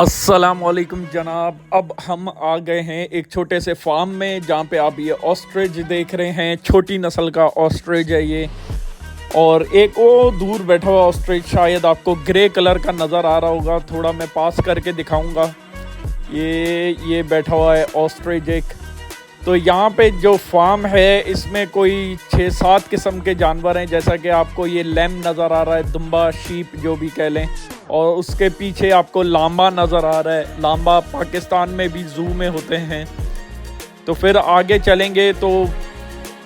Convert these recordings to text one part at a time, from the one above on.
अस्सलामुअलैकुम जनाब। अब हम आ गए हैं एक छोटे से फार्म में जहाँ पे आप ये ऑस्ट्रिच देख रहे हैं। छोटी नस्ल का ऑस्ट्रिच है ये। और एक वो दूर बैठा हुआ ऑस्ट्रिच शायद आपको ग्रे कलर का नज़र आ रहा होगा, थोड़ा मैं पास करके दिखाऊंगा। ये बैठा हुआ है ऑस्ट्रिच एक। तो यहाँ पे जो फार्म है इसमें कोई 6-7 किस्म के जानवर हैं, जैसा कि आपको ये लैम नज़र आ रहा है, दुम्बा शीप जो भी कह लें। और उसके पीछे आपको लांबा नज़र आ रहा है। लांबा पाकिस्तान में भी ज़ू में होते हैं। तो फिर आगे चलेंगे तो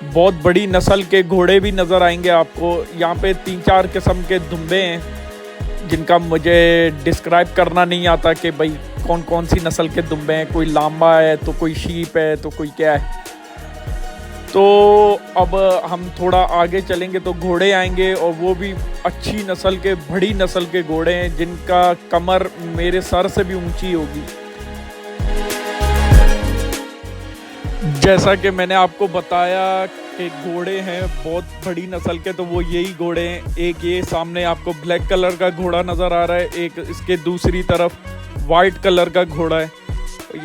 बहुत बड़ी नस्ल के घोड़े भी नज़र आएंगे आपको। यहाँ पे 3-4 किस्म के दुम्बे हैं जिनका मुझे डिस्क्राइब करना नहीं आता कि भाई कौन कौन सी नस्ल के दुम्बे हैं। कोई लांबा है तो कोई शीप है तो कोई क्या है। तो अब हम थोड़ा आगे चलेंगे तो घोड़े आएंगे, और वो भी अच्छी नस्ल के, बड़ी नस्ल के घोड़े हैं जिनका कमर मेरे सर से भी ऊंची होगी। जैसा कि मैंने आपको बताया कि घोड़े हैं बहुत बड़ी नस्ल के, तो वो यही घोड़े हैं। एक ये सामने आपको ब्लैक कलर का घोड़ा नज़र आ रहा है, एक इसके दूसरी तरफ वाइट कलर का घोड़ा है।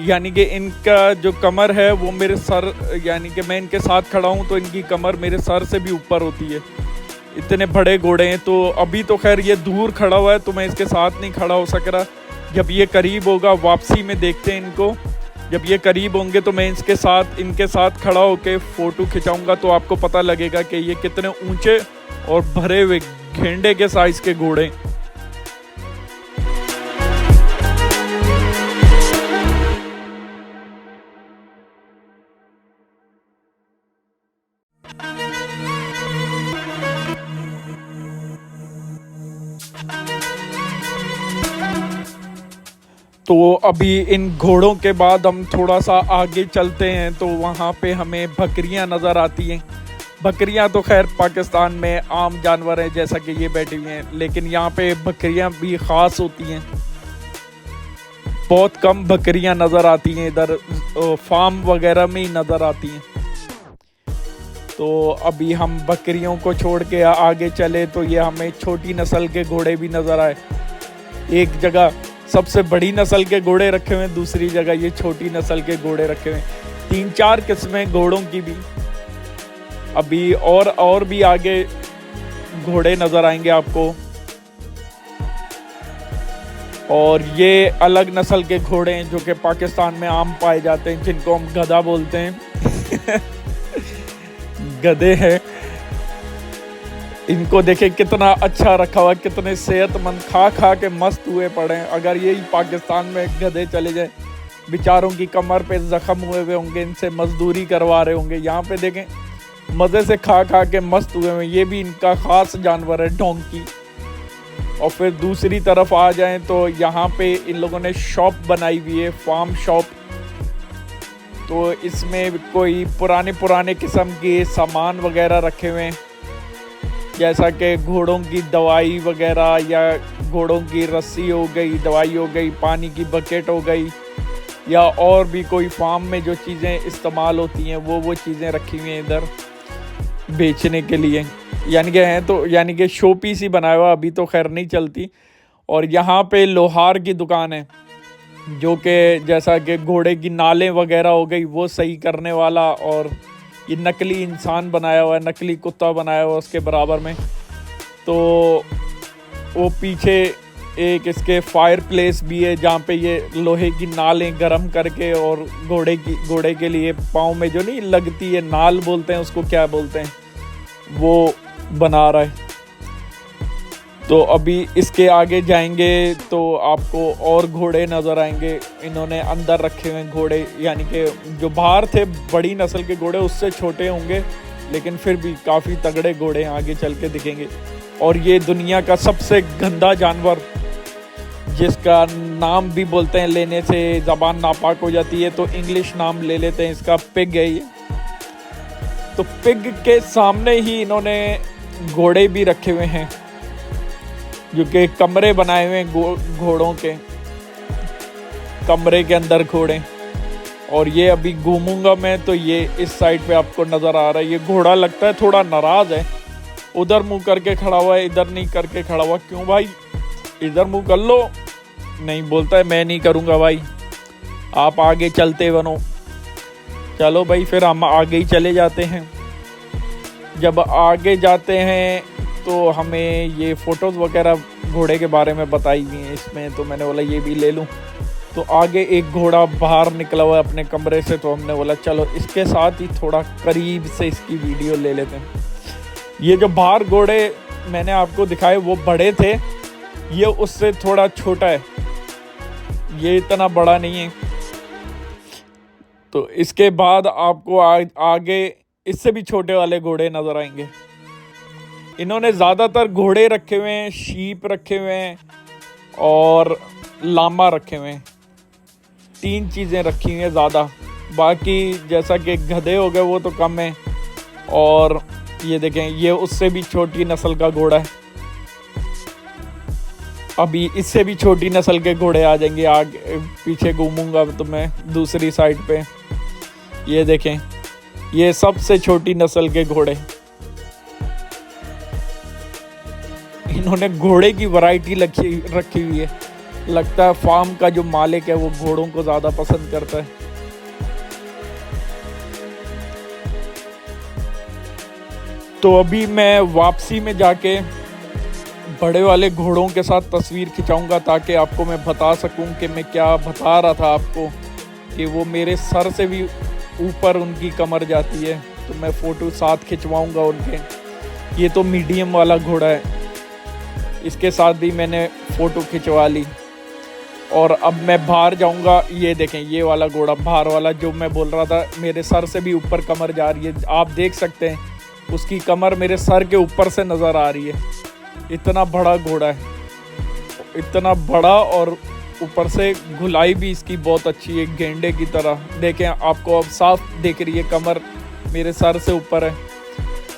यानी कि इनका जो कमर है वो मेरे सर, यानी कि मैं इनके साथ खड़ा हूँ तो इनकी कमर मेरे सर से भी ऊपर होती है। इतने बड़े घोड़े हैं। तो अभी तो खैर ये दूर खड़ा हुआ है तो मैं इसके साथ नहीं खड़ा हो सक रहा। जब ये करीब होगा, वापसी में देखते हैं इनको, जब ये करीब होंगे तो मैं इनके साथ खड़ा होकर फ़ोटो खिंचाऊँगा, तो आपको पता लगेगा कि ये कितने ऊँचे और भरे हुए गेंडे के साइज़ के घोड़े। तो अभी इन घोड़ों के बाद हम थोड़ा सा आगे चलते हैं तो वहाँ पे हमें बकरियाँ नज़र आती हैं। बकरियाँ तो खैर पाकिस्तान में आम जानवर हैं, जैसा कि ये बैठी हुई हैं, लेकिन यहाँ पे बकरियाँ भी ख़ास होती हैं। बहुत कम बकरियाँ नज़र आती हैं इधर, फार्म वगैरह में ही नज़र आती हैं। तो अभी हम बकरियों को छोड़ के आगे चले तो ये हमें छोटी नस्ल के घोड़े भी नज़र आए। एक जगह सबसे बड़ी नस्ल के घोड़े रखे हुए हैं, दूसरी जगह ये छोटी नस्ल के घोड़े रखे हुए हैं। 3-4 किस्में घोड़ों की भी। अभी और भी आगे घोड़े नज़र आएंगे आपको। और ये अलग नस्ल के घोड़े हैं जो कि पाकिस्तान में आम पाए जाते हैं, जिनको हम गधा बोलते हैं। गधे हैं। इनको देखे कितना अच्छा रखा हुआ, कितने सेहतमंद, खा खा के मस्त हुए पड़े हैं। अगर यही पाकिस्तान में गधे चले जाए, बेचारों की कमर पे जख्म हुए होंगे, इनसे मजदूरी करवा रहे होंगे। यहाँ पे देखें मज़े से खा खा के मस्त हुए हैं। ये भी इनका ख़ास जानवर है, डोंकी। और फिर दूसरी तरफ आ जाएं तो यहाँ पे इन लोगों ने शॉप बनाई हुई है, फार्म शॉप। तो इसमें कोई पुराने किस्म के सामान वगैरह रखे हुए हैं, जैसा कि घोड़ों की दवाई वगैरह, या घोड़ों की रस्सी हो गई, दवाई हो गई, पानी की बकेट हो गई, या और भी कोई फार्म में जो चीज़ें इस्तेमाल होती हैं वो चीज़ें रखी हुई हैं इधर बेचने के लिए। यानी कि शो पीस ही बनाया हुआ, अभी तो खैर नहीं चलती। और यहाँ पे लोहार की दुकान है, जो कि जैसा कि घोड़े की नालें वगैरह हो गई वो सही करने वाला। और ये नकली इंसान बनाया हुआ है, नकली कुत्ता बनाया हुआ है उसके बराबर में। तो वो पीछे एक इसके फायर प्लेस भी है जहाँ पे ये लोहे की नालें गरम करके, और घोड़े के लिए पाँव में जो नहीं लगती है, नाल बोलते हैं उसको, क्या बोलते हैं, वो बना रहा है। तो अभी इसके आगे जाएंगे तो आपको और घोड़े नज़र आएंगे। इन्होंने अंदर रखे हुए घोड़े, यानी कि जो बाहर थे बड़ी नस्ल के घोड़े उससे छोटे होंगे, लेकिन फिर भी काफ़ी तगड़े घोड़े आगे चल के दिखेंगे। और ये दुनिया का सबसे गंदा जानवर, जिसका नाम भी बोलते हैं, लेने से ज़बान नापाक हो जाती है, तो इंग्लिश नाम ले लेते हैं इसका, पिग है ये। तो पिग के सामने ही इन्होंने घोड़े भी रखे हुए हैं, जो कि कमरे बनाए हुए हैं घोड़ों के, कमरे के अंदर घोड़े। और ये अभी घूमूंगा मैं तो ये इस साइड पे आपको नज़र आ रहा है। ये घोड़ा लगता है थोड़ा नाराज़ है, उधर मुंह करके खड़ा हुआ है, इधर नहीं करके खड़ा हुआ। क्यों भाई, इधर मुंह कर लो, नहीं, बोलता है मैं नहीं करूँगा भाई, आप आगे चलते बनो। चलो भाई, फिर हम आगे ही चले जाते हैं। जब आगे जाते हैं तो हमें ये फ़ोटोज़ वगैरह घोड़े के बारे में बताई हुई हैं इसमें, तो मैंने बोला ये भी ले लूँ। तो आगे एक घोड़ा बाहर निकला हुआ है अपने कमरे से, तो हमने बोला चलो इसके साथ ही थोड़ा करीब से इसकी वीडियो ले लेते हैं। ये जो बाहर घोड़े मैंने आपको दिखाए वो बड़े थे, ये उससे थोड़ा छोटा है, ये इतना बड़ा नहीं है। तो इसके बाद आपको आगे इससे भी छोटे वाले घोड़े नज़र आएंगे। इन्होंने ज़्यादातर घोड़े रखे हुए हैं, शीप रखे हुए हैं और लामा रखे हुए हैं, 3 चीज़ें रखी हुई हैं ज़्यादा। बाकी जैसा कि गधे हो गए वो तो कम है। और ये देखें, ये उससे भी छोटी नस्ल का घोड़ा है। अभी इससे भी छोटी नस्ल के घोड़े आ जाएंगे। आगे पीछे घूमूंगा तो मैं दूसरी साइड पे, ये देखें, ये सबसे छोटी नस्ल के घोड़े। इन्होंने घोड़े की वैरायटी रखी हुई है। लगता है फार्म का जो मालिक है वो घोड़ों को ज़्यादा पसंद करता है। तो अभी मैं वापसी में जाके बड़े वाले घोड़ों के साथ तस्वीर खिंचाऊंगा, ताकि आपको मैं बता सकूं कि मैं क्या बता रहा था आपको, कि वो मेरे सर से भी ऊपर उनकी कमर जाती है। तो मैं फ़ोटो साथ खिंचवाऊंगा उनके। ये तो मीडियम वाला घोड़ा है, इसके साथ भी मैंने फ़ोटो खिंचवा ली। और अब मैं बाहर जाऊंगा। ये देखें, ये वाला घोड़ा बाहर वाला जो मैं बोल रहा था, मेरे सर से भी ऊपर कमर जा रही है। आप देख सकते हैं उसकी कमर मेरे सर के ऊपर से नज़र आ रही है। इतना बड़ा घोड़ा है, इतना बड़ा, और ऊपर से घुलाई भी इसकी बहुत अच्छी है, गेंडे की तरह। देखें, आपको अब साफ दिख रही है, कमर मेरे सर से ऊपर है।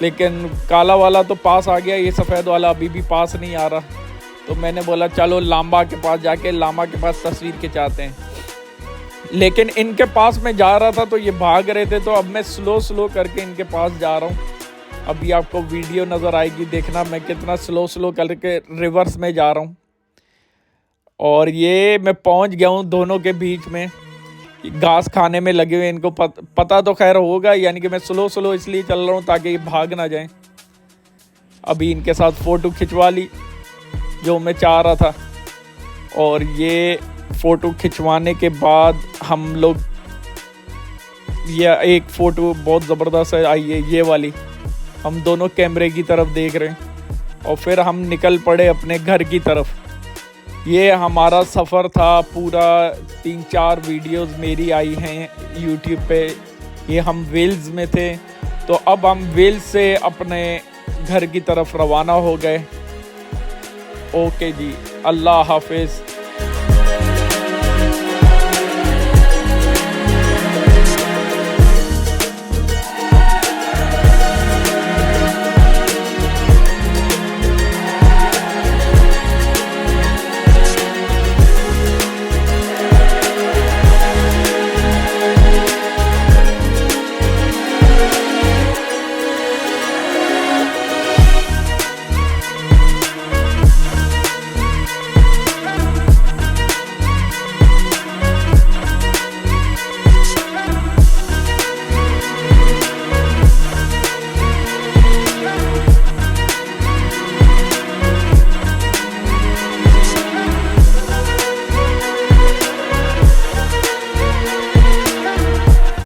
लेकिन काला वाला तो पास आ गया, ये सफ़ेद वाला अभी भी पास नहीं आ रहा। तो मैंने बोला चलो लामा के पास जाके लामा के पास तस्वीर खिंचाते हैं। लेकिन इनके पास मैं जा रहा था तो ये भाग रहे थे, तो अब मैं स्लो करके इनके पास जा रहा हूँ। अभी आपको वीडियो नज़र आएगी, देखना मैं कितना स्लो करके रिवर्स में जा रहा हूँ। और ये मैं पहुँच गया हूँ दोनों के बीच में, घास खाने में लगे हुए। इनको पता तो खैर होगा, यानी कि मैं स्लो इसलिए चल रहा हूँ ताकि ये भाग ना जाएं। अभी इनके साथ फ़ोटो खिंचवा ली जो मैं चाह रहा था। और ये फ़ोटो खिंचवाने के बाद हम लोग, ये एक फ़ोटो बहुत ज़बरदस्त आई है, ये वाली। हम दोनों कैमरे की तरफ देख रहे हैं और फिर हम निकल पड़े अपने घर की तरफ। ये हमारा सफ़र था पूरा। 3-4 वीडियोस मेरी आई हैं यूट्यूब पे। ये हम वेल्स में थे, तो अब हम वेल्स से अपने घर की तरफ रवाना हो गए। ओके जी, अल्लाह हाफिज़।